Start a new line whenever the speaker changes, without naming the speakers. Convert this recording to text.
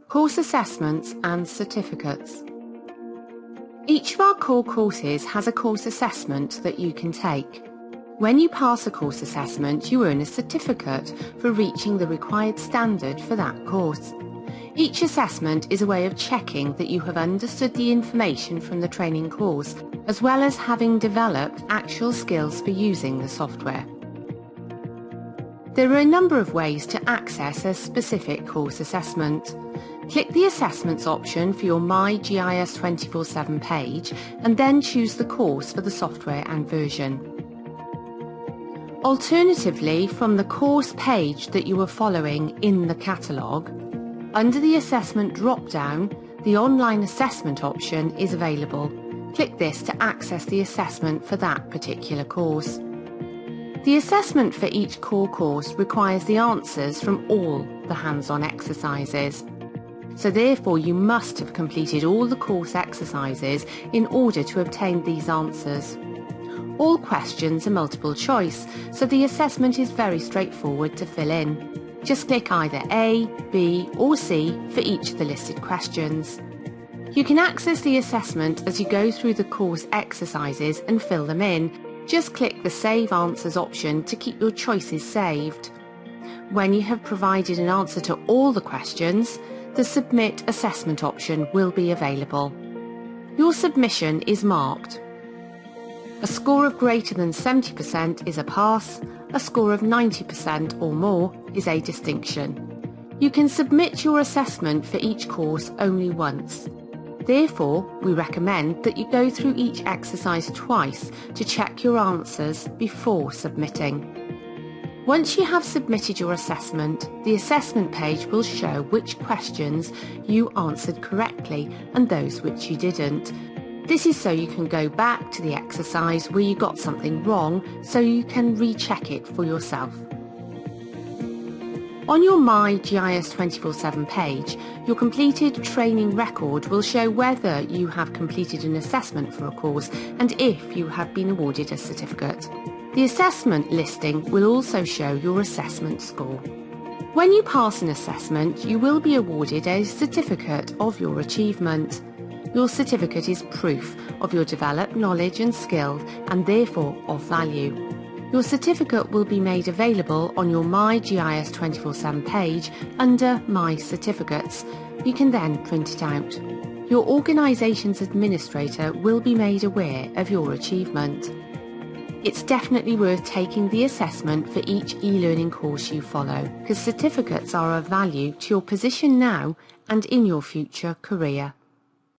Course assessments and certificates. Each of our core courses has a course assessment that you can take. When you pass a course assessment, you earn a certificate for reaching the required standard for that course. Each assessment is a way of checking that you have understood the information from the training course, as well as having developed actual skills for using the software. There are a number of ways to access a specific course assessment. Click the Assessments option for your My GIS 24/7 page and then choose the course for the software and version. Alternatively, from the course page that you are following in the catalogue, under the Assessment drop-down, the Online Assessment option is available. Click this to access the assessment for that particular course. The assessment for each core course requires the answers from all the hands-on exercises. So therefore you must have completed all the course exercises in order to obtain these answers. All questions are multiple choice, so the assessment is very straightforward to fill in. Just click either A, B or C for each of the listed questions. You can access the assessment as you go through the course exercises and fill them in. Just click the Save Answers option to keep your choices saved. When you have provided an answer to all the questions, the Submit Assessment option will be available. Your submission is marked. A score of greater than 70% is a pass, a score of 90% or more is a distinction. You can submit your assessment for each course only once. Therefore, we recommend that you go through each exercise twice to check your answers before submitting. Once you have submitted your assessment, the assessment page will show which questions you answered correctly and those which you didn't. This is so you can go back to the exercise where you got something wrong so you can recheck it for yourself. On your My GIS 24/7 page, your completed training record will show whether you have completed an assessment for a course and if you have been awarded a certificate. The assessment listing will also show your assessment score. When you pass an assessment, you will be awarded a certificate of your achievement. Your certificate is proof of your developed knowledge and skill and therefore of value. Your certificate will be made available on your My GIS 24/7 page under My Certificates. You can then print it out. Your organisation's administrator will be made aware of your achievement. It's definitely worth taking the assessment for each e-learning course you follow, because certificates are of value to your position now and in your future career.